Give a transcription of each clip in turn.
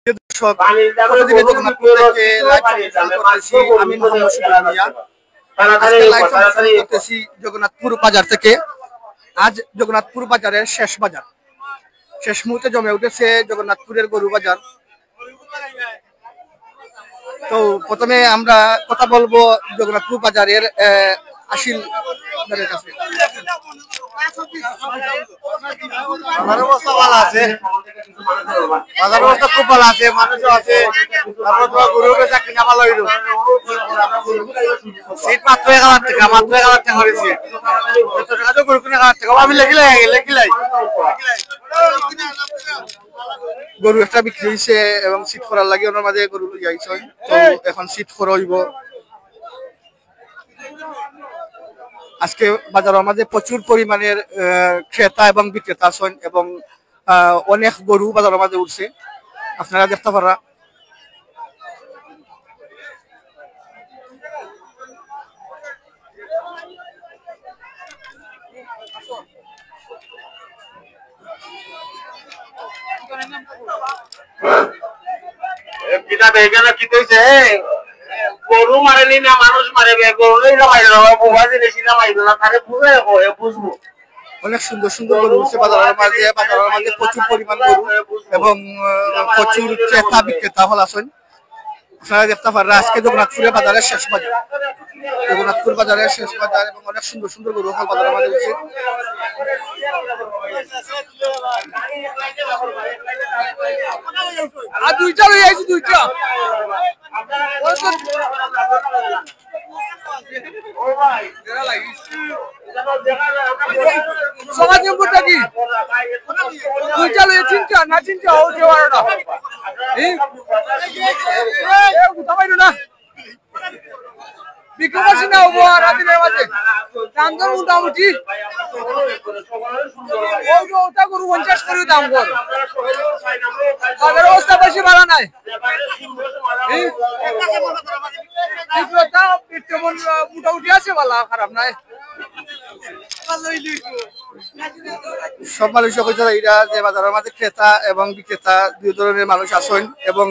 দর্শক, প্রতিদিনের জগন্নাথপুর থেকে লাইভ সম্প্রচার করতেছি আমি মোহাম্মদ সুবীর মিয়া। আজকে লাইভ সম্প্রচার করতেছি জগন্নাথপুর বাজার থেকে। আজ জগন্নাথপুর বাজারের শেষ বাজার, শেষ মুহূর্তে জমে উঠেছে জগন্নাথপুরের গরু বাজার। তো প্রথমে আমরা কথা বলবো জগন্নাথপুর বাজারের আসিলদারের কাছে। বাজার অবস্থা ভালো আছে, বাজার অবস্থা খুব ভালো আছে, মানুষও আছে। তারপর তোমার গরু বেচা কিনা ভালো হইল। সিট মাত্র 1000 টাকা, মাত্র 1000 টাকা করে সিট। গরু কিনে 1000 টাকা আমি লেখিলাই। গরু একটা বিক্রি হয়েছে এবং সিট করার লাগে ওনার মাঝে গরু যাইছে। তো এখন সিট করা হইব। আজকে বাজারের মাঝে প্রচুর পরিমাণের ক্রেতা এবং বিক্রেতা আছেন এবং অনেক গরু বাজারের মাঝে উঠছে, আপনারা দেখতে পারা। গরু মারেনি না মানুষ মারে, বুঝবো। অনেক সুন্দর সুন্দর গরু উঠছে বাজারের মাঝে। বাজারের মাঝে প্রচুর পরিমাণ গরু এবং প্রচুর ক্রেতা বিক্রেতা হল আছেন, আপনারা দেখতে পারেন। আজকে জগন্নাথপুরের বাজারের শেষ বাজার, জগন্নাথপুর বাজারের শেষ বাজার এবং অনেক সুন্দর সুন্দর গরু হল বাজারের মাঝে উঠছে। আর দুইটা লই আইছি, দুইটা সমাজ নম্বরটা কি? দুইটা লই চিন্তা না চিন্তা ও যে বারোটা না বিক্রি করছি না হবো আর রাতের মাঝে দাম দর মোটামুটি ওটা গরু 50 করে দাম কর। তাদের অবস্থা বেশি ভালো নাই। মোটামুটি আছে, ভালো খারাপ নাই। সব মানুষ এরা যে বাজারের মাঝে ক্রেতা এবং বিক্রেতা দুই ধরনের মানুষ আছেন এবং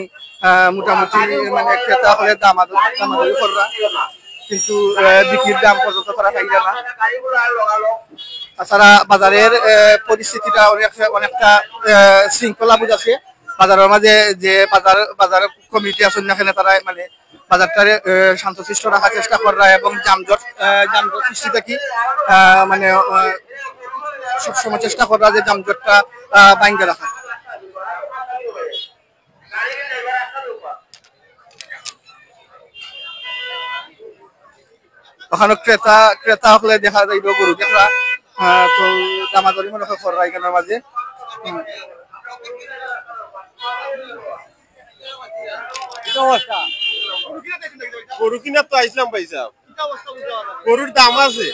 মোটামুটি মানে ক্রেতা হলে দামাদামি করা, কিন্তু বিক্রির দাম পর্যন্ত করা পাই না। তাছাড়া বাজারের পরিস্থিতিটা অনেকটা শৃঙ্খলা বুঝাচ্ছে। বাজারের মাঝে যে বাজার কমিটি আছেন এখানে তারা মানে বাজারটারে শান্তশিষ্ট রাখার চেষ্টা করা এবং যানজট সৃষ্টি থেকে মানে সবসময় চেষ্টা করা যে যানজটটা বাইঙ্গে রাখা। ওখানে ক্রেতা হলে দেখা যাইব গরু দেখা, তো দামাদরি মনে হয় করা এখানের মাঝে। গরু কিনা তো আইসলাম পয়সা, গরুর দাম আছে,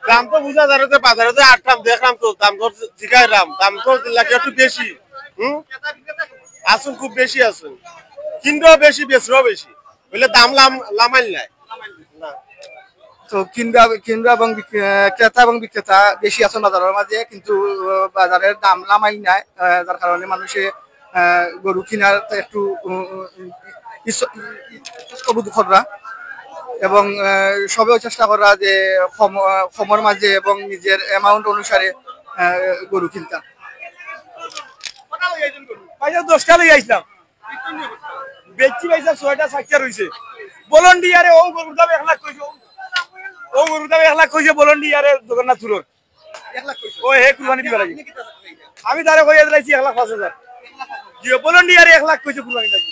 দাম তো বুঝা যাচ্ছে। বাজারে যে আটলাম দেখলাম তো দাম ধর জিগাইলাম, দাম তো লাগে একটু বেশি। আসুন খুব বেশি আসুন, কিনলেও বেশি বেচলেও বেশি, বলে দাম লামাইল নাই। তো কিনবা এবং ক্রেতা এবং বিক্রেতা বেশি আছেন বাজারের মাঝে, কিন্তু বাজারের দাম লামাই নাই, যার কারণে মানুষে গরু কিনার একটু ইস্তবোধ করা এবং সবেও চেষ্টা করা যে সময়ের মাঝে এবং নিজের অ্যামাউন্ট অনুসারে গরু কিনতাম। 10টা লই আইছিলাম, বেচি পয়সা 6টা 7টা রইছে। ভলান্টিয়ারে ও গরুর দাম 1 লাখ কইছো, ও গরুর দাম 1 লাখ কইছে ভলান্টিয়ারে জগন্নাথপুরের 1 লাখ কইছো। ও হে কুরবানি দিবা লাগি, আমি তারে কইয়া দিলাইছি 1 লাখ 5000। যে ভলান্টিয়ারে 1 লাখ কইছে কুরবানি লাগি।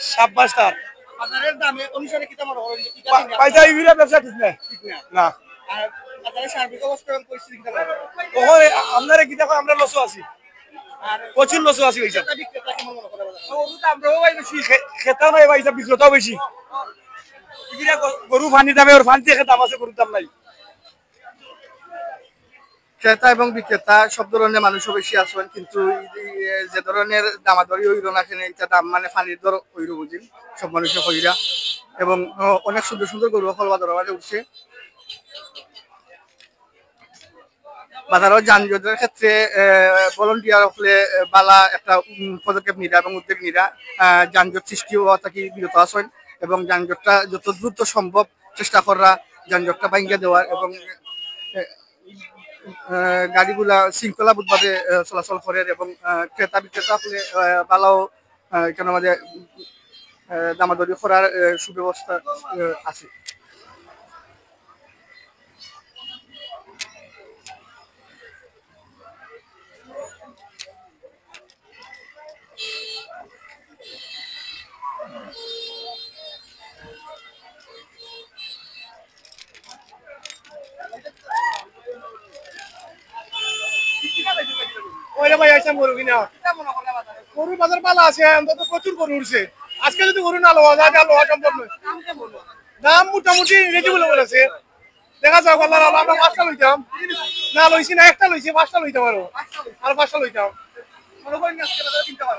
শাবাশ তার বাজারের দামে অনুসারে কি তোমার পয়সা ইবিরা ব্যবসা ঠিক না, না। আর বাজারের সার্বিক অবস্থা এবং পরিস্থিতি কি থাকে? ওরে আপনারা কি দেখো, আমরা লসও আছি, আর প্রচুর লসও আছি। হইছে বিক্রেতা কেমন মনে করে বাজার? গরু দামও ভাই বেশি, খেতা নাই ভাই, বিক্রেতাও বেশি। ইবিরা গরু ফানি দামে ওর ফানি থেকে দাম আছে, গরুর দাম নাই। ক্রেতা এবং বিক্রেতা সব ধরনের মানুষও বেশি আছেন, কিন্তু যে ধরনের দামাদরি হইল না কেন এটা দাম মানে ফানির দর হইল বুঝিন সব মানুষের হইরা এবং অনেক সুন্দর সুন্দর গরু ফল বাজারের মাঝে উঠছে। বাজারও যানজটের ক্ষেত্রে ভলান্টিয়ার হলে বালা একটা পদক্ষেপ নিরা এবং উদ্যোগ নিরা যানজট সৃষ্টি হওয়া থাকি বিরত আছেন এবং যানজটটা যত দ্রুত সম্ভব চেষ্টা করা যানজটটা ভাঙ্গা দেওয়ার এবং গাড়িগুলা শৃঙ্খলাবদ্ধভাবে চলাচল করে এবং ক্রেতা বিক্রেতা হলে বালাও কেন আমাদের দামাদরি করার সুব্যবস্থা আছে। ভাই আইসাম গরু কিনা গরু বাজার পালা আছে অন্তত প্রচুর গরু উঠছে আজকে যদি গরু না লওয়া যায় লওয়া সম্ভব নয় দাম মোটামুটি রেজিবল বলেছে দেখা যাক আল্লাহ আমরা 5টা লইতাম না লইছি না একটা লইছি 5টা লইতে পারো আর 5টা লইতাম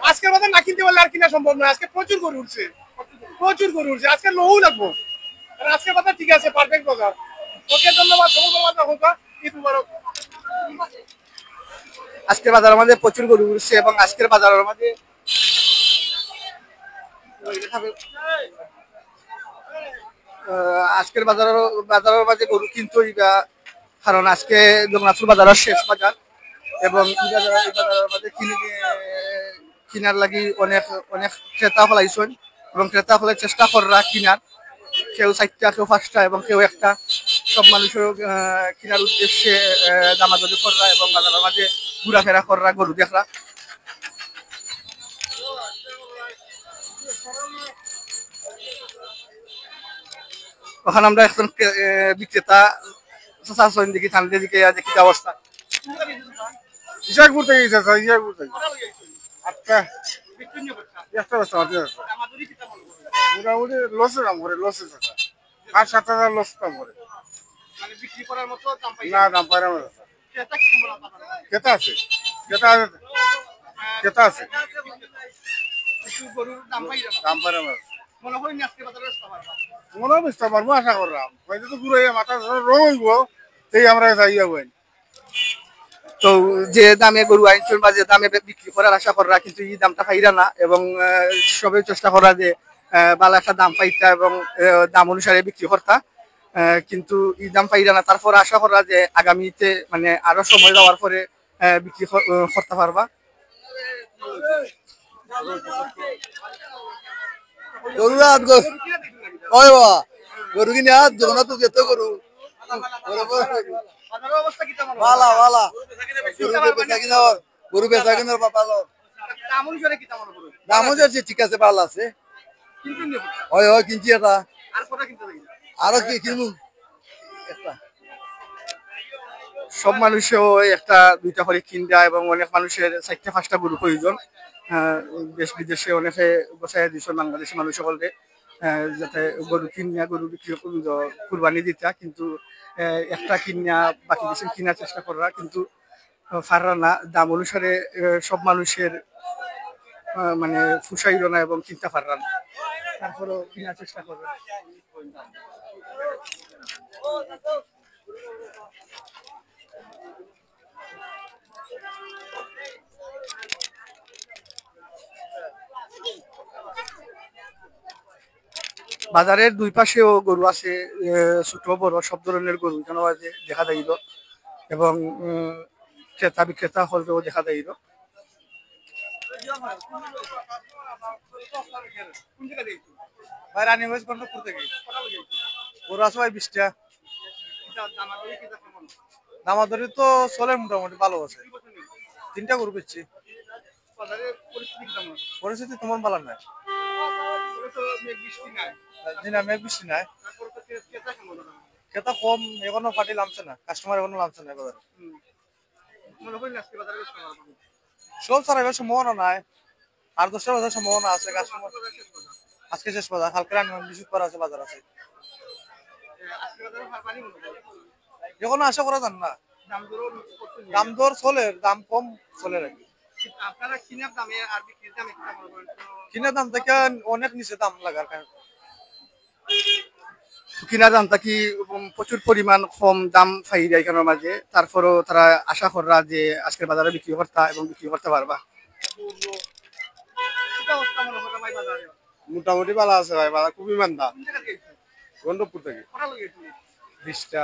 আজকের বাজার না কিনতে পারলে আর কিনা সম্ভব নয় আজকে প্রচুর গরু উঠছে আজকে লও লাগবো আর আজকের বাজার ঠিক আছে পারফেক্ট বাজার ওকে ধন্যবাদ ঈদ মুবারক। আজকের বাজারের মধ্যে প্রচুর গরু উঠছে এবং আজকের বাজারের মধ্যে বাজারের মাঝে গরু কিন্তু কারণ আজকে জগন্নাথপুর বাজারের শেষ বাজার এবং বাজারের মাঝে কিনার লাগি অনেক অনেক ক্রেতা ফলাইছেন এবং ক্রেতা ফলে চেষ্টা করা কিনার কেউ 4টা কেউ 5টা এবং কেউ একটা সব মানুষের কিনার উদ্দেশ্যে দামাদামি করা এবং বাজারের মাঝে ঘোরাফেরা করা গরু দেখা। ওখানে আমরা এখন বিক্রেতা দেখি ঠান্ডা দিকে দেখি অবস্থা ইশাকপুর থেকে গেছে ইশাকপুর থেকে আচ্ছা একটা বস্তা মোটামুটি লসের দাম করে লসের 5-7 হাজার লস দাম করে না দাম পাই না ক্রেতা আছে দাম পাই না মনে বুঝতে পারবো আশা করলাম হয়তো তো পুরো মাথা রং হইব সেই আমরা যাইয়া বই তো যে দামে গরু আইনছেন বা যে দামে বিক্রি করার আশা করা কিন্তু এই দামটা পাইরা না এবং সবাই চেষ্টা করা যে ভালো একটা দাম পাইতা এবং দাম অনুসারে বিক্রি করতা কিন্তু এই দাম পাইরা না তারপর আশা করা যে আগামীতে মানে আরো সময় যাওয়ার পরে বিক্রি করতে পারবা। গরু কিনে জগন্নাথ যেত গরু গরু বেচা কিনার দাম হচ্ছে ঠিক আছে ভালো আছে হয় হয় কিনছি এটা আরো কি কিনবো সব মানুষেও একটা 2টা করে কিনবা এবং অনেক মানুষের 4টা-5টা গরু প্রয়োজন দেশ বিদেশে অনেকে বসাই দিয়েছেন বাংলাদেশি মানুষ সকলকে যাতে গরু কিনিয়া গরু বিক্রি কুরবানি দিতা কিন্তু একটা কিনিয়া বাকি দেশে কেনার চেষ্টা করা কিন্তু পারা না দাম অনুসারে সব মানুষের মানে ফুসাইল না এবং কিনতে পারা না তারপরেও কেনার চেষ্টা করবে। বাজারের দুই পাশেও গরু আছে ছোট বড় সব ধরনের গরু যেন দেখা যাইল এবং ক্রেতা বিক্রেতা হলেও দেখা যাইল। দামাদারি তো চলে মোটামুটি ভালো আছে 3টা গরু বেচছি পরিস্থিতি তোমার ভালো নাই মেঘ বৃষ্টি নাই ক্রেতা কম এখনো পার্টি নামছে না কাস্টমার এখনো নামছে না বাজারে সব ছাড়াইবার সম্ভাবনা নাই আর 10টা বাজার সম্ভাবনা আছে কাস্টমার আজকে শেষ বাজার হালকা বৃহস্পতিবার আছে বাজার আছে এখনো আশা করা যান না দাম দর চলে দাম কম চলে রাখি কিনার দাম থেকে অনেক নিচে দাম লাগার কারণ কিনা দামটা কি প্রচুর পরিমাণ কম দাম পাই যায় এখানের মাঝে, তারপরও তারা আশা কররা যে আজকের বাজারে বিক্রি করতা এবং বিক্রি করতে পারবা। মোটামুটি ভালো আছে ভাই, বাজার খুবই মান্দা। গন্ডপুর থেকে 20টা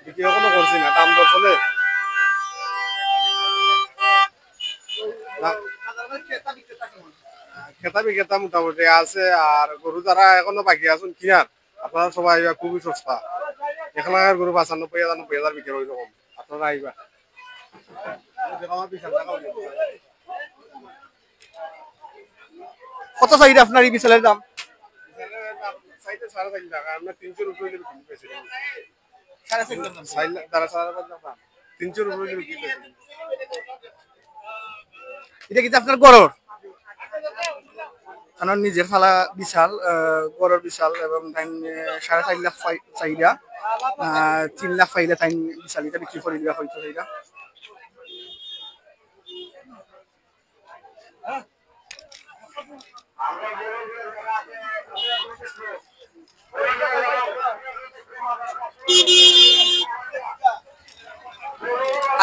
বিক্রি এখনো করছি না, দাম দর চলে। খেতা বিক্রেতা মোটামুটি আছে, আর গরু যারা এখনো বাকি আছেন কিনার, আপনারা সবাই আইবা, খুবই সস্তা। 1,00,000 গরু 95,000 বিক্রি ওই রকম, আপনারা আইবা। কত চাহিদা আপনার এই বিশালের দাম? 3.5 টাকা, আমরা 300 রুপয়ে বিক্রি পেয়েছি। 300 রুপয়ে বিক্রি পেয়েছি। এটা কিন্তু আপনার গড়র, কারণ নিজের ফালা বিশাল, গড়র বিশাল, এবং 4.5 লাখ চাহিদা, 3 লাখ পাইলে তাই বিশাল এটা বিক্রি করে দিবা হয়তো। সেইটা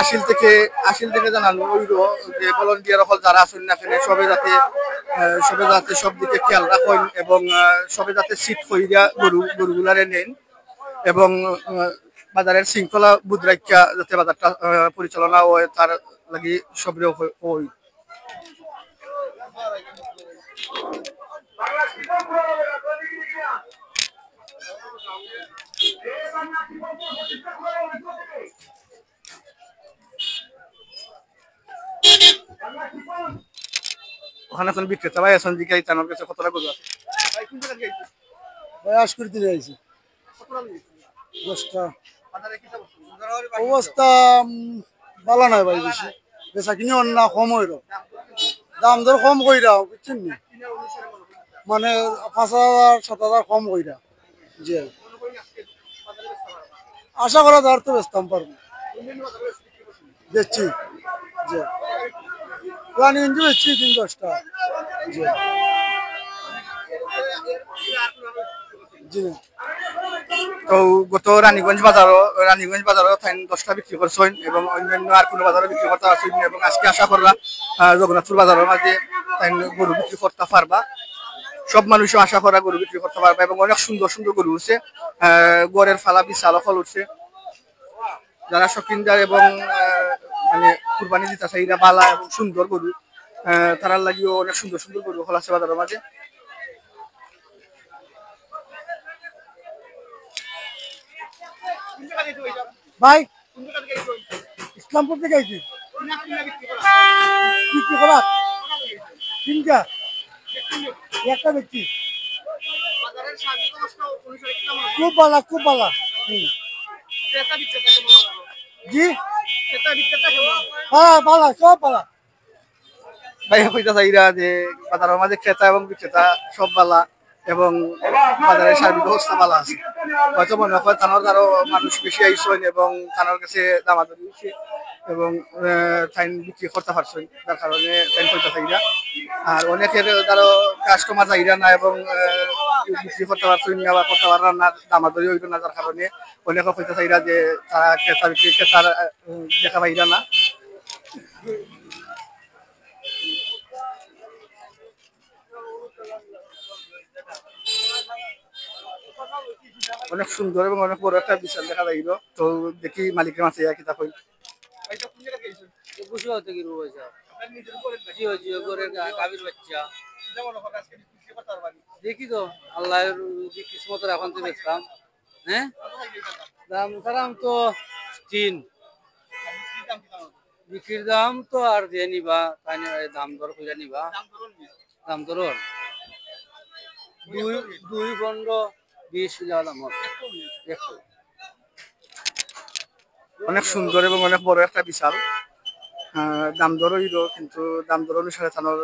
আশিল থেকে জানানো হইল যে ভলান্টিয়ার সকল যারা আছেন না এখানে সবে যাতে সব দিকে খেয়াল রাখেন এবং সবে যাতে সিট কইরা গরুগুলারে নেন এবং বাজারের শৃঙ্খলা বুধ রাখা যাতে বাজারটা পরিচালনা হয় তার লাগি সবরে হই। ওখানে এখন বিক্রেতা ভাই এখন দিকে তার কাছে কতটা গরু আছে? প্রয়াস করতে যাইছি 10টা অবস্থা ভালো নয় ভাই, বেশি বেচা কিনে অন্য কম হইল, দাম দর কম কইরা বুঝছেন নি, মানে 5,000 7,000 কম কইরা। জি আশা করা দর তো বেচতাম পারবো, বেচছি জি রানীগঞ্জ বেচছি 10টা। জি জি না তো গত রানীগঞ্জ বাজারও 10টা বিক্রি করছেন এবং অন্যান্য আর কোনো বাজারও বিক্রি করতে পারছেন এবং আজকে আশা করলাম জগন্নাথপুর বাজারের মাঝে গরু বিক্রি করতে পারবা। সব মানুষও আশা করা গরু বিক্রি করতে পারবা এবং অনেক সুন্দর সুন্দর গরু উঠছে, গড়ের ফালা বিশাল ফল উঠছে। যারা শৌখিনদার এবং মানে কুরবানি দিতে চাইরা বালা এবং সুন্দর গরু, তারার লাগিও অনেক সুন্দর সুন্দর গরু ফল আছে বাজারের মাঝে। ভাই ইসলামপুর থেকে আইছি বিক্রি করা 3টা, একটা ব্যক্তি খুব ভালো খুব ভালো। জি হ্যাঁ ভালো সব ভালো। ভাই কইতা চাইরা যে বাজারের মাঝে ক্রেতা এবং বিক্রেতা সব বালা এবং বাজারের সার্বিক অবস্থা ভালো আছে। হয়তো মনে হয় থানার আরো মানুষ বেশি আইসেন এবং থানার কাছে দামাদামি হয়েছে এবং টাইম বিক্রি করতে পারছেন, তার কারণে টাইম কইতা চাইরা। আর অনেকের ধরো কাস্টমার চাইরা না এবং বিক্রি করতে পারছেন না বা করতে পারেন না, দামাদামি হইল না, যার কারণে অনেকে কইতা চাইরা যে তারা ক্রেতার দেখা পাইরা না। অনেক সুন্দর এবং অনেক বড় একটা বিশাল দেখা যাইল। তো দেখি মালিকের মাঝে কি তা কই। দেখি তো আল্লাহর কিসমত এখন তো বেচতাম। হ্যাঁ দাম দাম তো 3, বিক্রির দাম তো আর দিয়ে নিবা, তাই দাম দর করে নিবা, দাম দর 2, 15, 20 দাম একটু। অনেক সুন্দর এবং অনেক বড় একটা বিশাল, দাম দর হইল কিন্তু দাম দর অনুসারে থানোর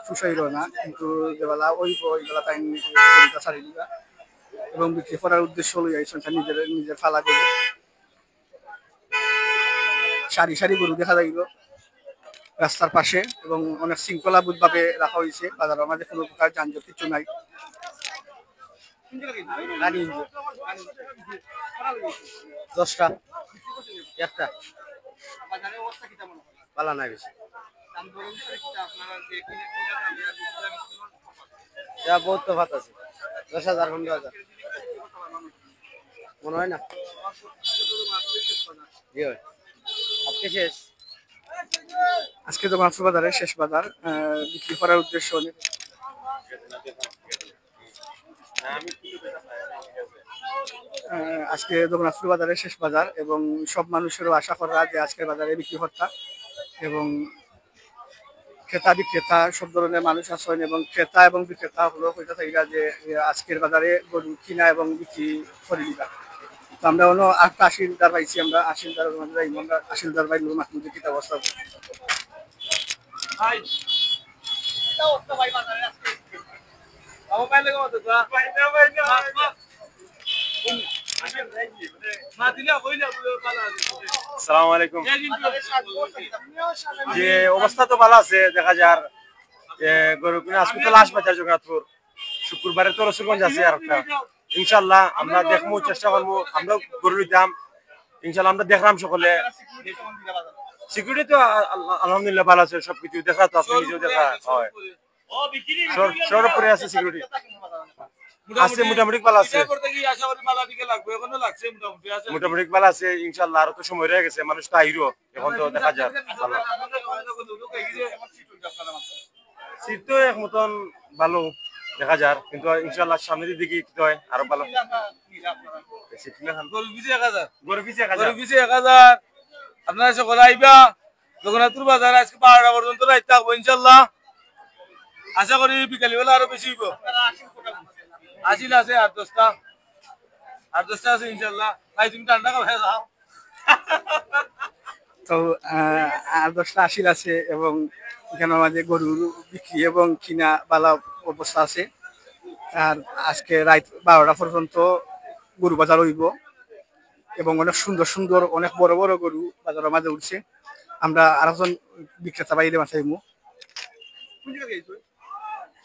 সুসাইল না, কিন্তু যেবেলা ওইবেলা তাই ছাড়ি দিবা এবং বিক্রি করার উদ্দেশ্য লই আইসন নিজের ফালা গরু। সারি সারি গরু দেখা যাইল রাস্তার পাশে এবং অনেক শৃঙ্খলাবোধ ভাবে রাখা হয়েছে। বাজারের মাঝে কোনো প্রকার যানজট কিছু নাই। 10টা একটা পালা নাই বেশি বহুত তো ভাত আছে 10,000 15,000 মনে হয় না জি হয় আজকে শেষ আজকে তো মাছ বাজারের শেষ বাজার বিক্রি করার উদ্দেশ্য অনেক আজকে জগন্নাথপুর বাজারের শেষ বাজার এবং সব মানুষেরও আশা করা যে আজকের বাজারে বিক্রি কর্তা এবং ক্রেতা বিক্রেতা সব ধরনের মানুষ আছেন এবং ক্রেতা এবং বিক্রেতা হলো কইতে থাকি যে আজকের বাজারে গরু কিনা এবং বিক্রি করে দিবা তো আমরা অন্য একটা আশিলদার পাইছি আমরা আশিলদার আমরা আশিলদার পাইল মাহমুদের কিতা অবস্থা আসসালামু আলাইকুম যে অবস্থা তো ভালো আছে দেখা যার গরু কিনা আজকে তো লাস্ট বাজার জগন্নাথপুর শুক্রবারে তো রসুলগঞ্জ আছে আর একটা ইনশাল্লাহ আমরা দেখবো চেষ্টা করবো আমরা গরু নিতাম ইনশাল্লাহ আমরা দেখলাম সকলে সিকিউরিটি তো আলহামদুলিল্লাহ ভালো আছে সবকিছু দেখা তো আপনি নিজেও দেখা হয় সর্বোপরি আছে সিকিউরিটি আছে মোটামুটি ভালো আছে মোটামুটি ভালো আছে ইনশাল্লাহ আরো তো সময় রয়ে গেছে মানুষ তো আইরো এখন তো দেখা যায় ভালো শীত তো এক মতন ভালো দেখা যার কিন্তু ইনশাল্লাহ সামনের দিকে কি হয় আরো ভালো আপনারা সকলে আইবা জগন্নাথপুর বাজার আজকে 12টা পর্যন্ত রাইতে থাকবো ইনশাল্লাহ আশা করি বিকালি বেলা আরো বেশি হইব আসিল আছে 8-10টা আছে ইনশাল্লাহ ভাই তুমি ঠান্ডা খাবে যাও তো 8-10টা আসিল আছে এবং এখানে আমাদের গরুর বিক্রি এবং কিনা বালা অবস্থা আছে আর আজকে রাত 12টা পর্যন্ত গরু বাজার হইব এবং অনেক সুন্দর সুন্দর অনেক বড় বড় গরু বাজারের মাঝে উঠছে আমরা আরেকজন বিক্রেতা বাইরে মাথাইমু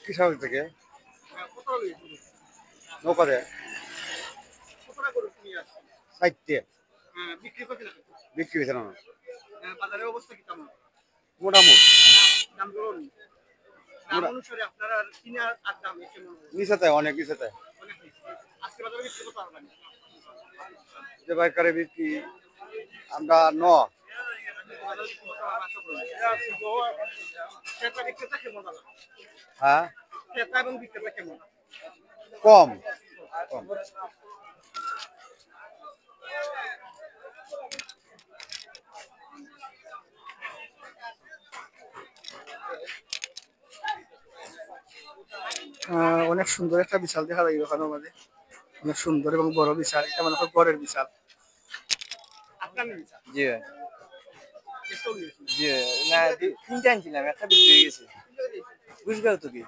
কিসব থেকে নৌকাতে 4টে বিক্রি হয়েছে না বাজারের অবস্থা কি কেমন মোটামুটি দাম ধরুন দাম অনুসারে আপনারা কিনা আর দাম কেমন নিচেতে অনেক নিচেতে আজকে বাজারে বিক্রি করতে পারবেন যে বাইকারে বিক্রি আমরা হ্যাঁ ক্রেতা এবং বিক্রেতা কেমন কম কম অনেক সুন্দর একটা বিশাল দেখা যায় ওখানে মাঝে অনেক সুন্দর এবং বড় বিশাল এটা মানে গড়ের বিশাল জি জি না 3টা আনছিলাম একটা বিক্রি হয়ে গেছে বুঝবে তো কি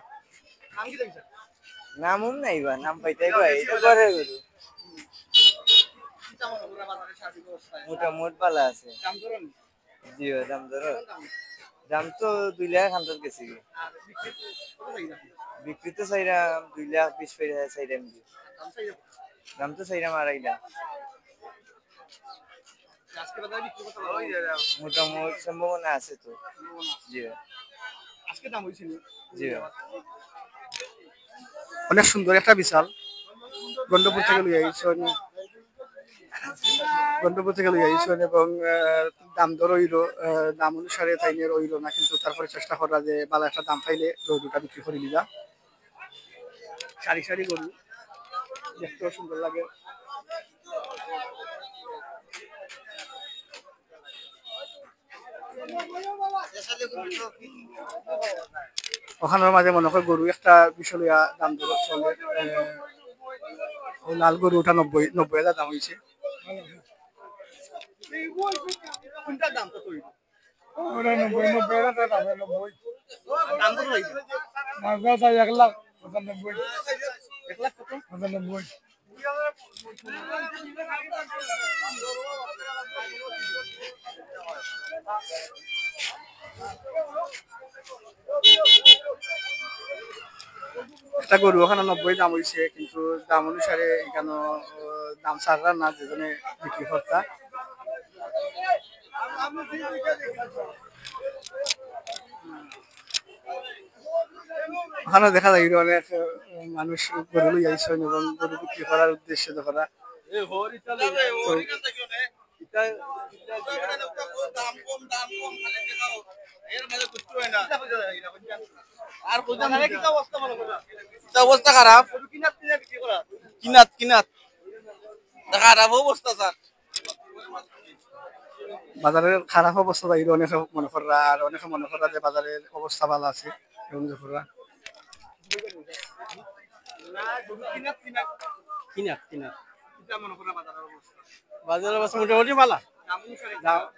নামও নাই বা নাম পাইতে এটা ঘরের গরু মোটামুটি ভালো আছে জি দাম ধরো দাম তো 2 লাখ আন্দাজ গেছে বিক্রি তো চাইলাম 2 লাখ 20 পেয়ে চাইলাম দাম তো চাইলাম 2.5 লাখ মোটামুটি সম্ভাবনা আছে তো জি আজকে দাম হয়েছিল জি অনেক সুন্দর একটা বিশাল গন্ডপুর থেকে লই আইছেন এবং দাম দর হইল দাম অনুসারে তাইনের হইল না কিন্তু তারপরে চেষ্টা করা যে ভালো একটা দাম পাইলে গরুটা বিক্রি করে দিবা সারি সারি গরু দেখতেও সুন্দর লাগে ওখানের মাঝে মনে হয় গরু একটা বিষয় লইয়া দাম দর চলে লাল গরু ওটা 90,000 দাম হয়েছে দাম কত ওটা 90,000 দাম 90 দাম কত হয়েছে মাঝে 1 লাখ 95 1 লাখ কত 95 একটা একটা গরু ওখানে 90 দাম হয়েছে, কিন্তু দাম অনুসারে এখানে দাম ছাড়া না যেজনে বিক্রি কর্তা। ওখানে দেখা যায় অনেক মানুষ গরু লই আইছেন এবং গরু বিক্রি করার উদ্দেশ্যে করা। অবস্থা খারাপ, কিনাত কিনাত খারাপ অবস্থা স্যার। বাজারের খারাপ অবস্থা তাই অনেকে মনে করা, আর অনেকে মনে করা যে বাজারের অবস্থা ভালো আছে এবং বাজারের অবস্থা মোটামুটি ভালো,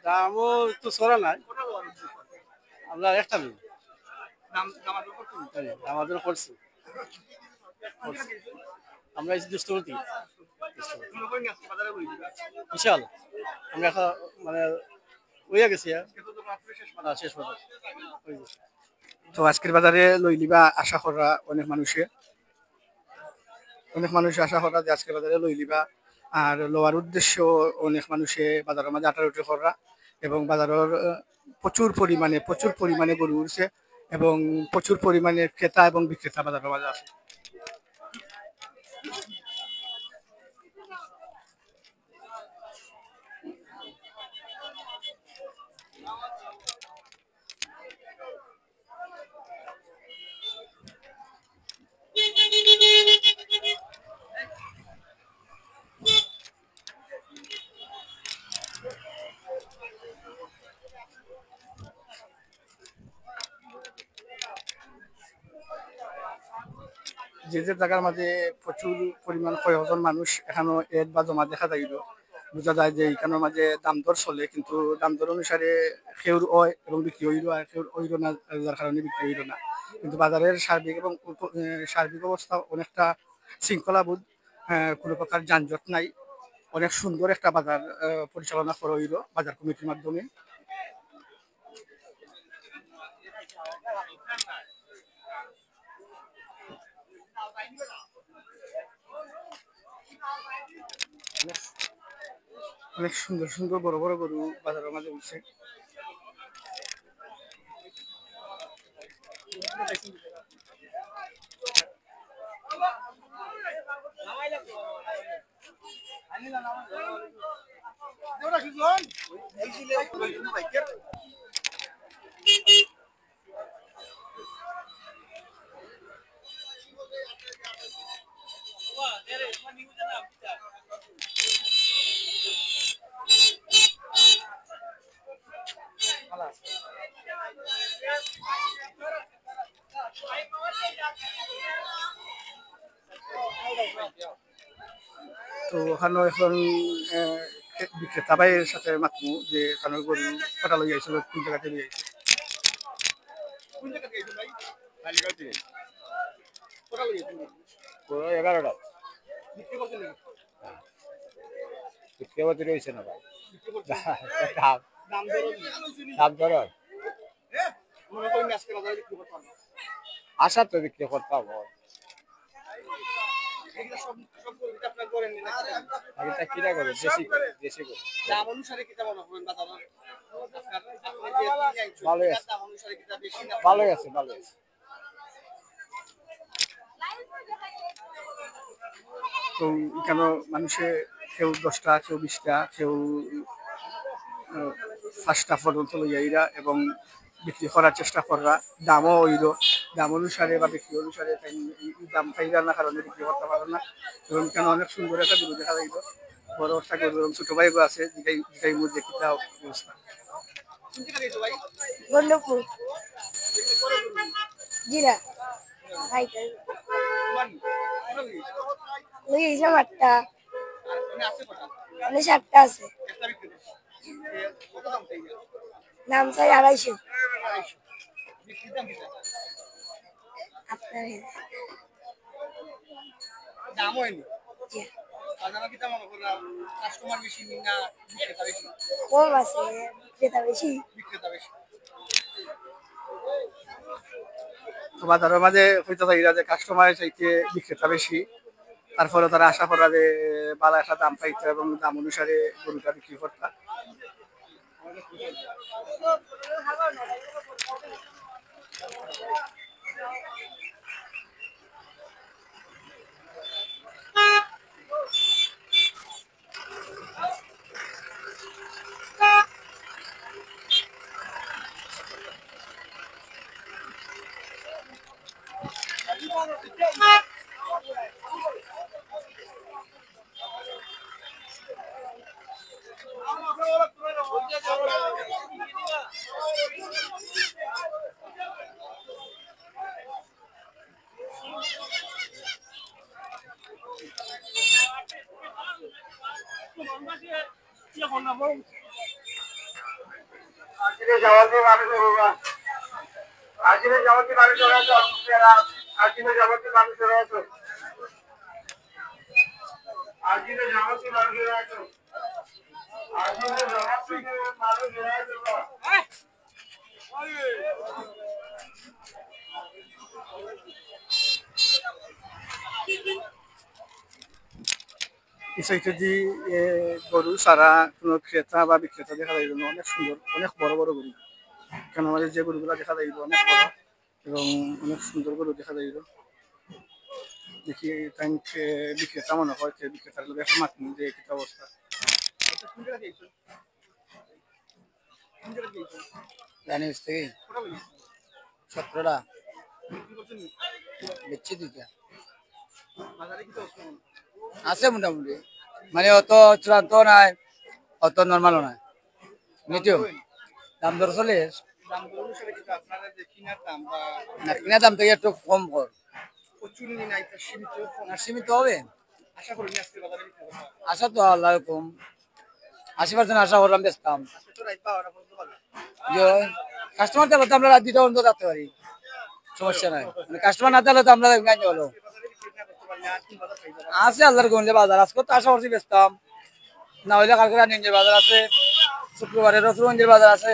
দামও একটু সরা নাই। আমরা একটা নেই, আমাদের করছি আমরা দুষ্টমতি বিশাল, আমরা একটা মানে হইয়া গেছি শেষ বাজার। তো আজকের বাজারে লই লিবা আশা করা অনেক মানুষ আশা করা যে আজকের বাজারে লই লিবা, আর লওয়ার উদ্দেশ্য অনেক মানুষে বাজারের মাঝে আটারুটি করা, এবং বাজারের প্রচুর পরিমাণে গরু উঠছে এবং প্রচুর পরিমাণে ক্রেতা এবং বিক্রেতা বাজারের মাঝে আছে। যে জায়গার মাঝে প্রচুর পরিমাণ কয়েকজন মানুষ এখানে এড বা জমা দেখা যাইল, বোঝা যায় যে এখানের মাঝে দাম দর চলে, কিন্তু দাম দর অনুসারে খেউর হয় এবং বিক্রি হইল, আর খেউর হইল না, যার কারণে বিক্রি হইল না। কিন্তু বাজারের সার্বিক অবস্থা অনেকটা শৃঙ্খলাবোধ, কোনো প্রকার যানজট নাই, অনেক সুন্দর একটা বাজার পরিচালনা করা হইল বাজার কমিটির মাধ্যমে। অনেক সুন্দর বড় বড় গরু বাজারের মাঝে উঠছে। তো ওখানে এখন বিক্রেতা ভাইয়ের সাথে মাতমু যে কারণ গরু কটা লই আইছিল, কোন জায়গাতে লই আইছে। আশা তো বিক্রি করতাম, কিনা করে দেশি করে দাম অনুসারে কিটা মনে করেন বাজারে ভালোই আছে। তো এখানে মানুষে কেউ 10টা, কেউ 20টা, কেউ 5টা পর্যন্ত লইয়া এবং বিক্রি করার চেষ্টা করা, দামও হইল দাম অনুসারে বা বিক্রি অনুসারে দাম চাইবার না কারণে বিক্রি করতে পারে না। এবং এখানে অনেক সুন্দর একটা গরু দেখা যাইল, বড় একটা গরু এবং ছোট ভাইগো আছে, যেটাই মধ্যে কিতা অবস্থা। জিরা আটটা, 7টা আছে, দাম চাই 250। আপনার দাম হয়নি, বাজারে কিটা মনে করেন কাস্টমার বেশি না বিক্রেতা বেশি? কম আছে, বিক্রেতা বেশি। তো বাজারের মাঝে হইতে থাকি যে কাস্টমারের চাইতে বিক্রেতা বেশি, তারপরে তারা আশা করা যে ভালো একটা দাম পাইতো এবং দাম অনুসারে গরুটা বিক্রি করতাম। যদি গরু ছাড়া কোনো ক্রেতা বা বিক্রেতা দেখা যায় অনেক সুন্দর, অনেক বড় বড় গরু, কেন আমাদের যে গরুগুলা দেখা যায় অনেক বড় এবং অনেক সুন্দর গরু দেখা যায়। দেখি বিক্রেতা মনে হয় বিক্রেতার লোক একটা মাত যে কি অবস্থা। জানি থেকে 17টা বেচছি দুইটা আছে মোটামুটি, মানে অত চূড়ান্ত নাই অত নর্মালও নাই, মিডিয়াম দাম দর চলে। কিনা দাম থেকে একটু কম কর, সীমিত হবে। আশা তো আল্লাহ কম 80% আশা করলাম বেচতাম। কাস্টমার তাহলে তো আমরা রাত 2টা পর্যন্ত রাখতে পারি, সমস্যা নাই। কাস্টমার না তাহলে তো আমরা হলো আছে আল্লাহর গঞ্জে বাজার। আজকে তো আশা করছি বেচতাম, না হইলে কালকে রানীগঞ্জের বাজার আছে, শুক্রবারে রসুলগঞ্জের বাজার আছে।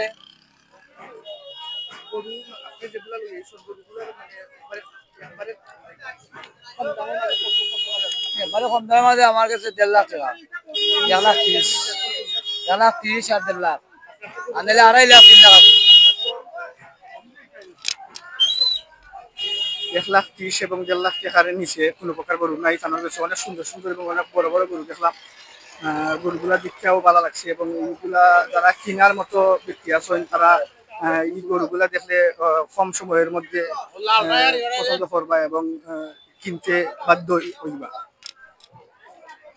এবারে কম দামের মাঝে আমার কাছে 1.5 লাখ টাকা, 1,30,000, 1,30,000 আর 1.5 লাখ, আনলে 2.5 লাখ 3 লাখ আছে। 1,30,000 এবং 1.5 লাখ টাকার নিচে কোনো প্রকার গরু নাই। তার কাছে অনেক সুন্দর সুন্দর এবং অনেক বড় বড় গরু দেখলাম। গরুগুলা দেখতেও ভালো লাগছে এবং এইগুলা যারা কেনার মতো ব্যক্তি আছেন তারা এই গরুগুলা দেখলে কম সময়ের মধ্যে পছন্দ করবা এবং কিনতে বাধ্য হইবা।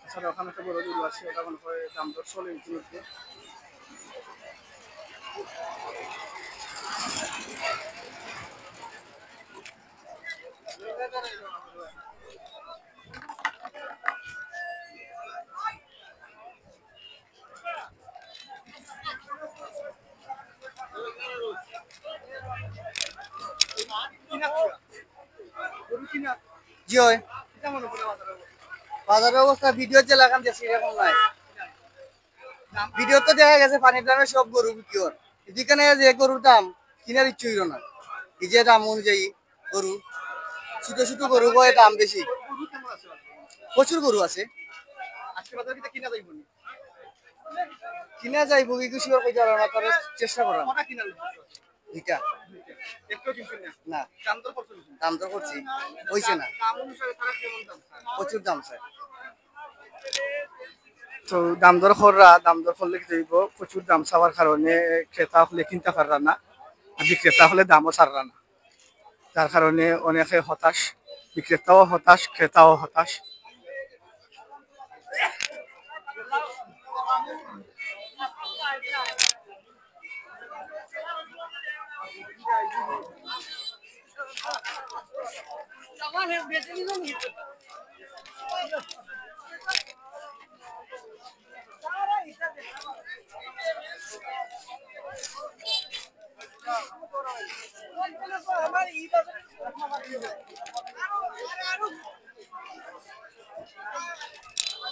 এছাড়া ওখানে একটা বড় গরু আছে, ওটা মনে হয় দাম দর চলে ইতিমধ্যে। জি হয় বাজারের অবস্থা ভিডিও যে লাগান যে সেরকম নাই। ভিডিও তো দেখা গেছে পানির দামে সব গরু বিক্রি হয়, এদিকে যে গরুর দাম কিনার ইচ্ছে হইল না। এই যে দাম অনুযায়ী গরু ছোট ছোট গরু বয়ে দাম বেশি, প্রচুর গরু আছে। কিনা যাইব কিন্তু শিওর কইতে পারবো না, তবে চেষ্টা করলাম। দুইটা না দাম দর করছি হইছে না, প্রচুর দাম স্যার। তো দাম দর করলে কি হইব, প্রচুর দাম চাওয়ার কারণে ক্রেতা হলে কিনতে পাররা না, আর বিক্রেতা হলে দামও ছাড়রা না। যার কারণে অনেকে হতাশ, বিক্রেতাও হতাশ, ক্রেতাও হতাশ।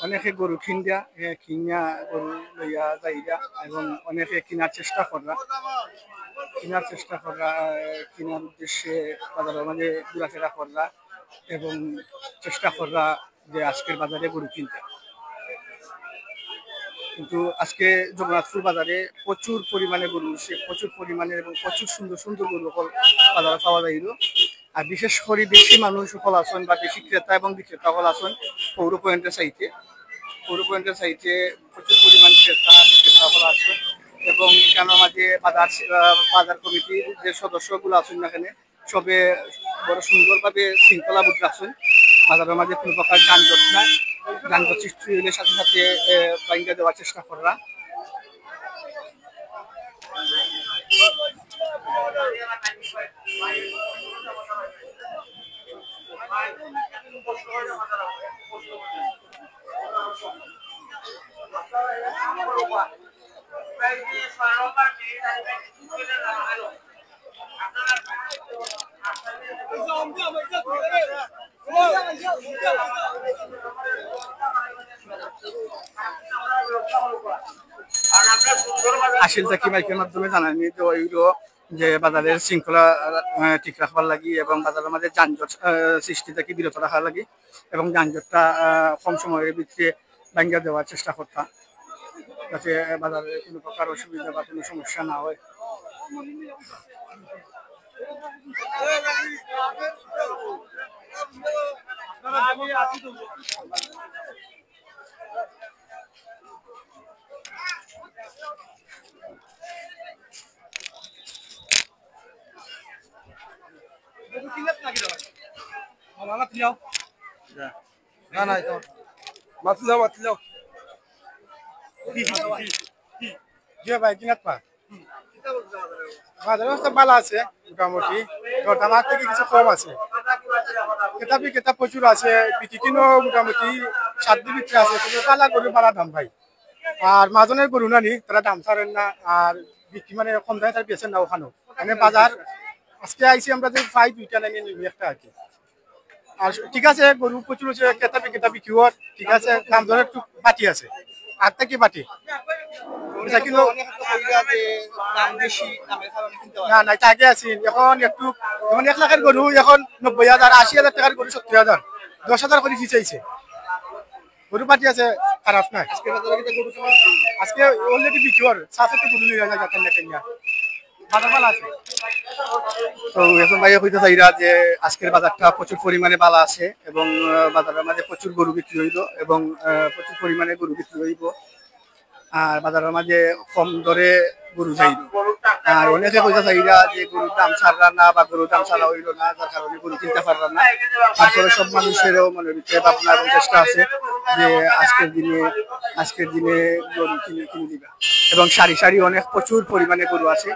অনেকে গরু কিনিয়া গরু লইয়া যাইরা এবং অনেকে কেনার চেষ্টা করা, কেনার চেষ্টা করা, কেনার উদ্দেশ্যে বাজারের মাঝে ঘোরাফেরা করা এবং চেষ্টা করা যে আজকের বাজারে গরু কিনতে। কিন্তু আজকে জগন্নাথপুর বাজারে প্রচুর পরিমাণে গরু উঠছে, প্রচুর পরিমাণে এবং প্রচুর সুন্দর সুন্দর গরু বাজারে পাওয়া যাইল। আর বিশেষ করে বেশি মানুষ সকল আছেন বা বেশি ক্রেতা এবং বিক্রেতা সকল আছেন পৌর পয়েন্টের সাইটে। পৌর পয়েন্টের সাইটে প্রচুর পরিমাণ ক্রেতা বিক্রেতা সকল আছেন এবং এখানে মাঝে বাজার কমিটির যে সদস্যগুলো আছেন এখানে সবে বড় সুন্দরভাবে শৃঙ্খলাবোধ রাখছেন। বাজারের মাঝে কোনো প্রকার যানজট নাই, যানজট সৃষ্টি হইলে সাথে সাথে বাইঙ্গা দেওয়ার চেষ্টা করা। আশিল থাকি মাইকের মাধ্যমে জানানি যে বাজারের শৃঙ্খলা ঠিক রাখবার লাগি এবং বাজারের মাঝে যানজট সৃষ্টি থেকে বিরত রাখার লাগি এবং যানজটটা কম সময়ের ভিতরে ভাঙ্গা দেওয়ার চেষ্টা করতাম, যাতে বাজারে কোনো প্রকার অসুবিধা বা কোনো সমস্যা না হয়। ভাই কিনাত পা বাজার অবস্থা ভালো আছে, মোটামুটি আমার থেকে কিছু কম আছে। কেতাব প্রচুর আছে, বিক্রি কিনো মোটামুটি 7 দিন ভিতরে আছে, কিন্তু পালা গরু পালা দাম ভাই। আর মাজনের গরু নানি তারা দাম ছাড়েন না, আর বিক্রি মানে কম দামে তার বেছেন না ওখানেও। মানে বাজার আজকে আইসি আমরা যে 5 দুইটা নামিয়ে নিবি একটা আর কি। আর ঠিক আছে গরু প্রচুর হচ্ছে, কেতা বিক্রি হওয়ার ঠিক আছে, দাম ধরে একটু পাটি আছে, আর থেকে পাটি না নাই আগে আছি। এখন একটু যেমন 1 লাখের গরু এখন 90,000, 80,000 টাকার গরু 70,000, 10,000 করে ফিচাইছে। গরু পাটি আছে, খারাপ নাই। আজকে অলরেডি বিক্রি হওয়ার সাথে গরু নিয়ে যায় আছে। তো এখন ভাইয়া হইতে চাইরা যে আজকের বাজারটা প্রচুর পরিমাণে বালা আছে এবং বাজারের মাঝে প্রচুর গরু বিক্রি হইল এবং প্রচুর পরিমাণে গরু বিক্রি হইব। আর বাজারের মাঝে কম দরে গরু যাইল। আর অনেকে কইতে চাইরা যে গরুর দাম ছাড়রা না বা গরুর দাম ছাড়া হইল না, যার কারণে গরু কিনতে পারলাম না। তারপরে সব মানুষেরও মনের ভিতরে ভাবনা এবং চেষ্টা আছে যে আজকের দিনে গরু কিনে দিবা এবং সারি সারি অনেক প্রচুর পরিমাণে গরু আছে।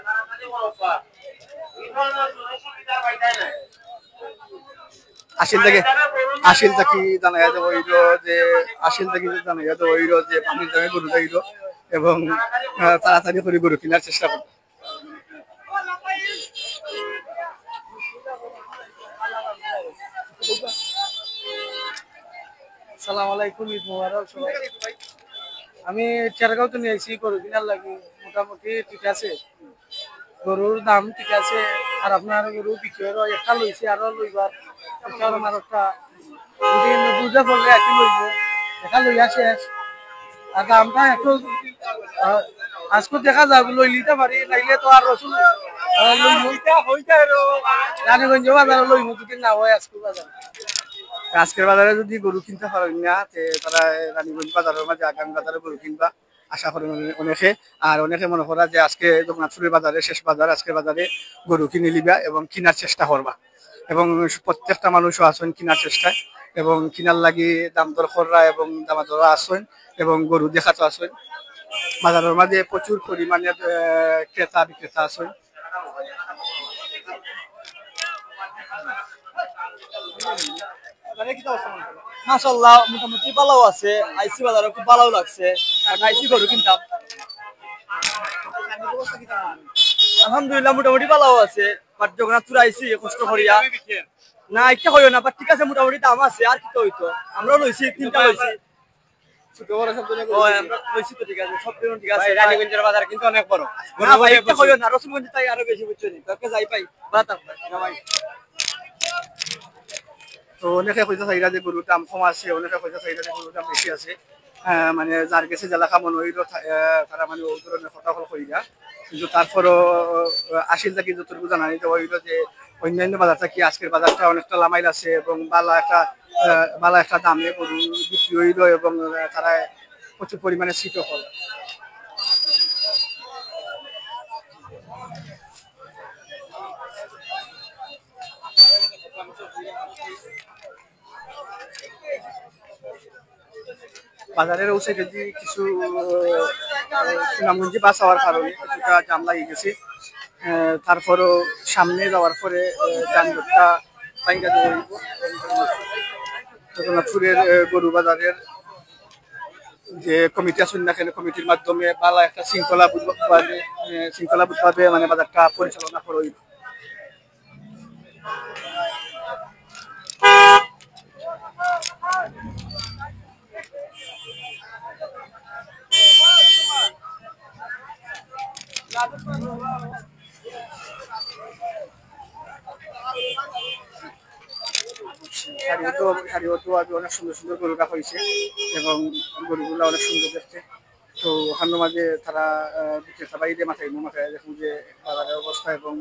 আশিল থেকে জানাইয়া দেবো যে পানির দামে গরু যাইল এবং তাড়াতাড়ি করে গরু কেনার চেষ্টা করবো। আসসালামু আলাইকুম, ঈদ মোবারক সবাই। আমি চেরাগাঁও তো নিয়ে আইছি গরু কেনার লাগি, মোটামুটি ঠিক আছে, গরুর দাম ঠিক আছে। আর আপনার গরু বিক্রি হয় একটা লইছে, আরো লইবার আমার একটা বুঝে পড়লে একই লইব, দেখা লইয়া শেষ। আর দামটা একটু আজকে দেখা যাবে, লই লিতে পারি, নাইলে তো আর রসুন রানীগঞ্জ বাজারে লইব যদি না হয় আজকে বাজার। আজকের বাজারে যদি গরু কিনতে পারেন না, তারা রানীগঞ্জ বাজারের মাঝে আগামী বাজারে গরু কিনবা আশা করেন অনেকে। আর অনেকে মনে করা যে আজকে জগন্নাথপুরের বাজারে শেষ বাজার, আজকের বাজারে গরু কিনে লিবা এবং কেনার চেষ্টা করবা এবং প্রত্যেকটা মানুষও আসেন কেনার চেষ্টায় এবং কিনার লাগি দাম দর কররা এবং দামাদরা আসেন এবং গরু দেখাতে আসেন। বাজারের মাঝে প্রচুর পরিমাণে ক্রেতা বিক্রেতা আসেন। মাশাআল্লাহ মোটামুটি ভালো আছে, আইসি বাজারে খুব ভালো লাগছে। আর আইসি গরু কিনতাম, আলহামদুলিল্লাহ মোটামুটি ভালো আছে। বাট জগন্নাথপুর আইসি কষ্ট করিয়া না, একটা হইও না, বাট ঠিক আছে মোটামুটি দাম আছে। আর কি হইতো, আমরাও লইছি, 3টা লইছি, ছোট বড় সব ধরনের ও আমরা কইছি তো ঠিক আছে সব ধরনের ঠিক আছে ভাই রানীগঞ্জের বাজার কিন্তু অনেক বড় না ভাই একটা কইও না রসুনগঞ্জ তাই আরো বেশি বুঝছো নি তোকে যাই পাই বাতা না ভাই তো অনেকে কইতে চাইরা যে গরুর দাম কম আছে, অনেকে কইতে চাইরা যে গরুর দাম বেশি আছে। মানে যার কাছে জেলা কামন হইল তারা মানে ওই ধরনের কথা কইরা, কিন্তু তারপরও আসিল থাকি যতটুকু জানা নিতে হইল যে অন্যান্য বাজার থাকি আজকের বাজারটা অনেকটা লামাইল আছে এবং বালা একটা দামে গরু বিক্রি হইল এবং তারা প্রচুর পরিমাণে সিটও হল। বাজারের ওই সাইডে যে কিছু সুনামগঞ্জি বাস হওয়ার কারণে কিছুটা জাম লাগিয়ে গেছে। তারপরও সামনে যাওয়ার পরে যানজটটা বাইরে জগন্নাথপুরের গরু বাজারের যে কমিটি আছেন না কেন, কমিটির মাধ্যমে ভালো একটা শৃঙ্খলাবদ্ধভাবে মানে বাজারটা পরিচালনা করা হইল। সারিবদ্ধভাবে অনেক সুন্দর সুন্দর গরু রাখা হয়েছে এবং গরুগুলো অনেক সুন্দর দেখতে। তো ওখানের মাঝে তারা বিক্রেতা বাইরে মাথায় দেখুন যে বাজারের অবস্থা এবং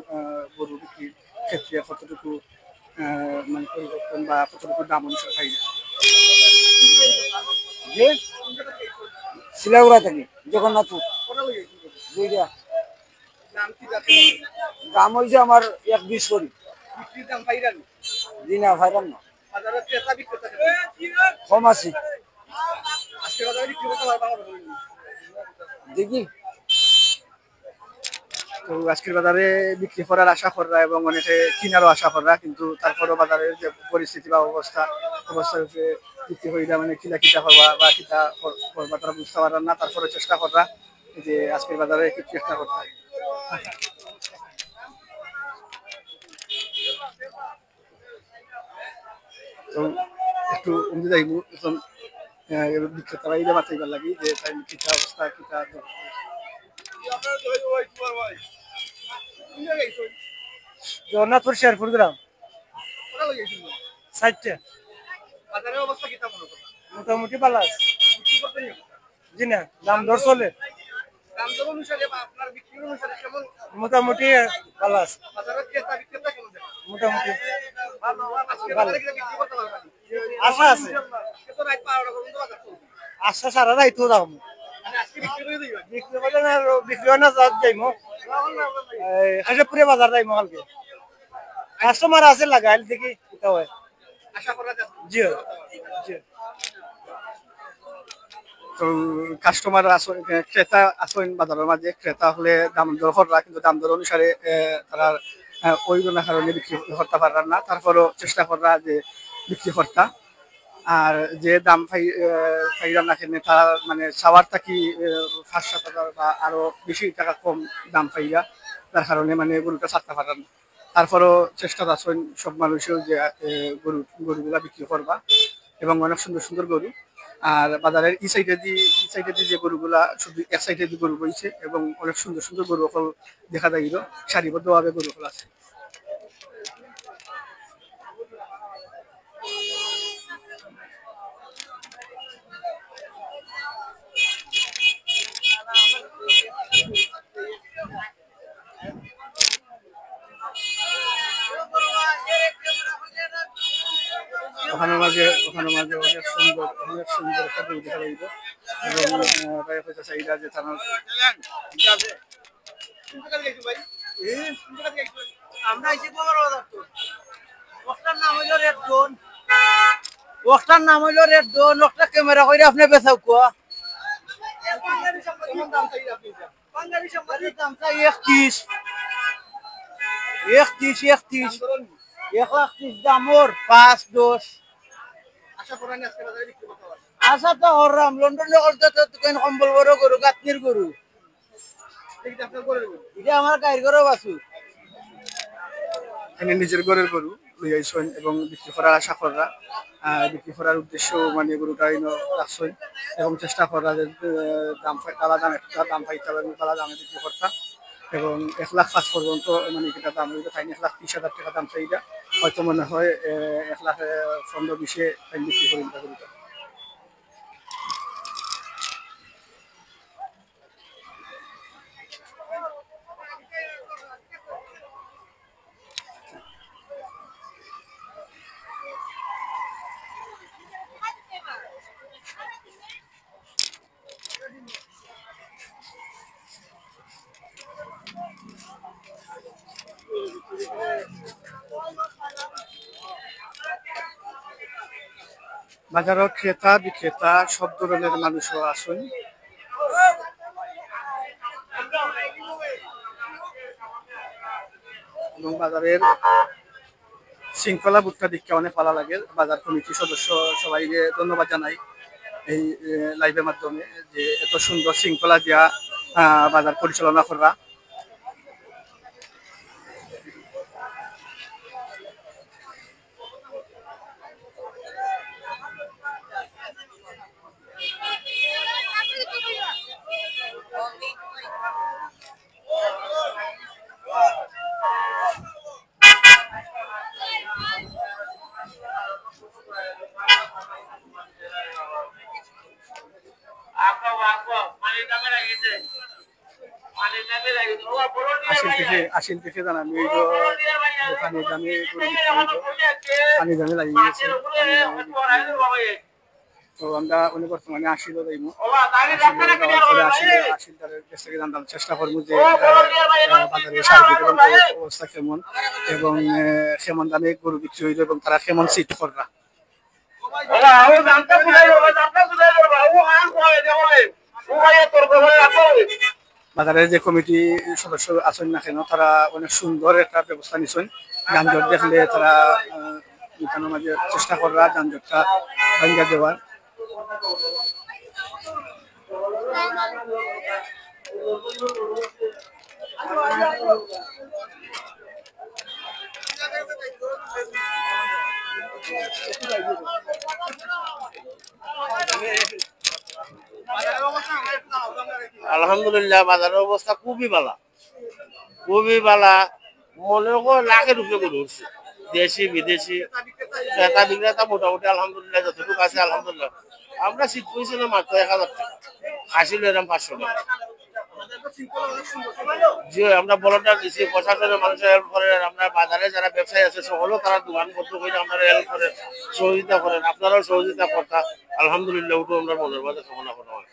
গরু বিক্রির ক্ষেত্রে কতটুকু মানে পরিবর্তন বা কতটুকু দাম অনুসারে থাকে। শিলাগুড়া থেকে জগন্নাথপুর দাম হয়েছে আমার 120 করি দিনা ভাইরাম না কম আছে দেখি। তো আজকের বাজারে বিক্রি করার আশা করা এবং অনেকে কিনারও আশা করা, কিন্তু তারপরও বাজারের যে পরিস্থিতি বা অবস্থা বিক্রি হইলে মানে কিনা করবা বা কিতা করবা তারা বুঝতে পারার না, তারপরে চেষ্টা করা যে আজকের বাজারে কিছু চেষ্টা করতে হয়। তো একটু উমদে যাইব এখন বিক্রেতারা ইলে মাথাইবার লাগি যে তাই কিতা অবস্থা কিতা জগন্নাথপুর শেরপুর গ্রাম 60টা বাজারের অবস্থা কিতা মনে করা মোটামুটি ভালো আছে জি না দাম দর চলে দাম দর অনুসারে বা আপনার বিক্রির অনুসারে কেমন মোটামুটি ভালো আছে বাজারের ক্রেতা বিক্রেতা কেমন দেখেন? মোটামুটি ভালো আজকে বাজারে কি বিক্রি করতে পারবেন? আশা আছে কত রাত 12টা পর্যন্ত বাজার চলবে। আশা সারা রাইতো দাম মানে আজকে বিক্রি করে দিবেন? বিক্রি করে না বিক্রি হয় না যাইমো হাজারপুরে বাজার যাইমো কালকে কাস্টমার আছে লাগাইল দেখি কিতা হয় আশা করা যায়। জি জি। তো কাস্টমার আসেন ক্রেতা আসেন বাজারের মাঝে, ক্রেতা হলে দাম দর করা, কিন্তু দাম দর অনুসারে তারা ওই কারণে বিক্রি করতে পারার না, তারপরও চেষ্টা করা যে বিক্রি করতা। আর যে দাম ফাইরা না কেনে তার মানে সাওয়ার থাকি 5-7 হাজার বা আরো বেশি টাকা কম দাম পাইরা, তার কারণে মানে গরুটা ছাড়তে পারেন। তারপরও চেষ্টা আছেন সব মানুষেও যে গরুগুলা বিক্রি করবা এবং অনেক সুন্দর সুন্দর গরু। আর বাজারের এই সাইডে যে গরুগুলা শুধু এক সাইডে দিয়ে গরু বইছে এবং অনেক সুন্দর সুন্দর গরু সকল দেখা যায় সারিবদ্ধভাবে গরু সকল আছে। ওখানে মাঝে অনেক সুন্দর একটা গরু দেখা যাইব এবং চাহিদা যে তারা আমরা এসে বড় বাজার তো ওটার নাম হইল রেড জোন, ওটার নাম হইল রেড জোন। ওটা ক্যামেরা কইরা আপনি বেচাও কো বাঙালি সম্পদের দাম চাই 31 1,30,000 দাম ওর 5-10 আশা করেন আজকে বাজারে বিক্রি করতে পারবেন? আশা তো হরাম লন্ডনে করতে তো দোকান কম্বল বড় গরু গাতনির গরু আপনার গরুর গরু এটা আমার গায়ের গরু বাসু নিজের গরুর গরু লই আইছেন এবং বিক্রি করার আশা করা বিক্রি করার উদ্দেশ্য মানে গরুটা রাখছেন এবং চেষ্টা করা যে দাম তারা দাম একটা দাম পাইতে হবে তারা দামে বিক্রি করতাম এবং 1,05,000 পর্যন্ত মানে এটা দাম হইতে তাই 1,30,000 টাকা দাম চাইটা হয়তো মনে হয় 1,15,20 বিক্রি করি গরুটা। বাজারও ক্রেতা বিক্রেতা সব ধরনের মানুষও আছেন। এবং বাজারের শৃঙ্খলা বুটটা দেখতে অনেক ভালো লাগে। বাজার কমিটির সদস্য সবাইকে ধন্যবাদ জানাই এই লাইভের মাধ্যমে যে এত সুন্দর শৃঙ্খলা দিয়া বাজার পরিচালনা করা। আশিল থেকে জানাবি দোকানে দামে পানি দামে লাগিয়ে গেছে। তো আমরা উনি বর্তমানে 80 দেব আশিলটারের কাছ থেকে জানতাম চেষ্টা করবো যে বাজারে সার্বিক অবস্থা কেমন এবং কেমন দামে গরু বিক্রি হইল এবং তারা কেমন সিট কররা। বাজারের যে কমিটি সদস্য আছেন না কেন তারা অনেক সুন্দর একটা ব্যবস্থা নিচ্ছেন। যানজট দেখলে তারা দোকানের মাঝে চেষ্টা করা যানজটটা ভাঙ্গা দেওয়ার। আলহামদুলিল্লাহ বাজারের অবস্থা খুবই ভালো, খুবই ভালো। মনে হয় লাখের উপরে গরু উঠছে, দেশি বিদেশি ক্রেতা বিক্রেতা মোটামুটি আলহামদুলিল্লাহ যতটুকু আছে আলহামদুলিল্লাহ। আমরা শীত পয়সা মাত্র 1,000 টাকা, আসিল এরকম 500 টাকা। জি আমরা ভলান্টিয়ার দিচ্ছি, প্রশাসনের মানুষের হেল্প করেন, আমরা বাজারে যারা ব্যবসায়ী আছে সকলেও তারা দোকান বন্ধ করে আমরা হেল্প করেন, সহযোগিতা করেন। আপনারাও সহযোগিতা করতা আলহামদুলিল্লাহ ওটা আমরা মনের মধ্যে কামনা করা হয়।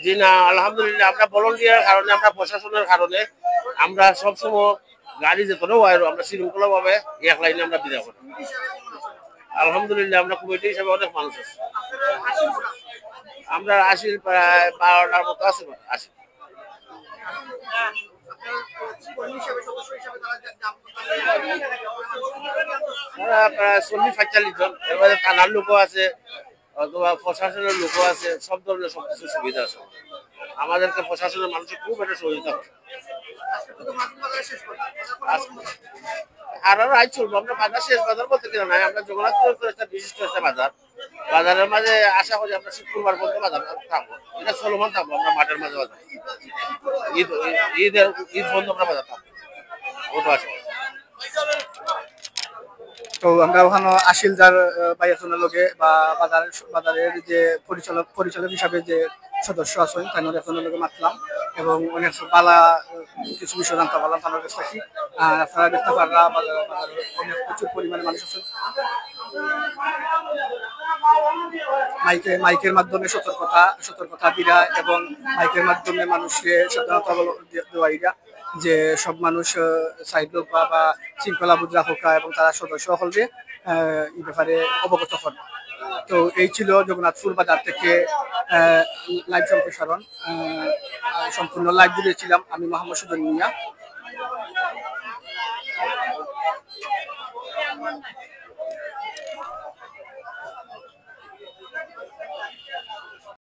জি না আলহামদুলিল্লাহ আমরা ভলান্টিয়ার কারণে আমরা প্রশাসনের কারণে আমরা সবসময় গাড়ি যেতটাও হয় আমরা শৃঙ্খলা ভাবে এক লাইনে আমরা বিদায় করি। আলহামদুলিল্লাহ আমরা কমিটি হিসাবে অনেক মানুষ আছে, আমরা 80 প্রায় 12টার মতো আছে। 80 প্রায় 40-45 জন। এবারে থানার লোকও আছে অথবা প্রশাসনের লোকও আছে, সব ধরনের সবকিছু সুবিধা আছে। আমাদেরকে প্রশাসনের মানুষের খুব একটা সহযোগিতা করে। আর আজ চলবো আমরা বাজার শেষ বাজার বলতে কিনা নাই, আমরা জগন্নাথপুর একটা বিশিষ্ট একটা বাজার। বাজারের মাঝে আশা করি আমরা শুক্রবার পর্যন্ত বাজার থাকবো, এটা চলমান থাকবো। আমরা মাঠের মাঝে বাজার ঈদ বন্ধ আমরা বাজার থাকবো, ওটা আছে। তো আমরা ওখানে আশিলদার বাইয়াতনের লোকে বা বাজারের যে পরিচালক হিসাবে যে সদস্য আছেন তাদের এখনের লোকে মাতলাম এবং অনেক বালা কিছু বিষয় জানতে পারলাম তাদের কাছ থেকে। আর আপনারা দেখতে পারলাম বাজারে অনেক প্রচুর পরিমাণে মানুষ আছেন। মাইকের মাধ্যমে সতর্কতা দিরা এবং মাইকের মাধ্যমে মানুষকে সাবধানতা দেওয়া যে সব মানুষ সাইড লোক বা শৃঙ্খলা বুঝ রাখা এবং তারা সদস্য হলে এই ব্যাপারে অবগত হন। তো এই ছিল জগন্নাথপুর বাজার থেকে লাইভ সম্প্রসারণ। সম্পূর্ণ লাইভ জুড়েছিলাম আমি মোহাম্মদ সুজন মিয়া।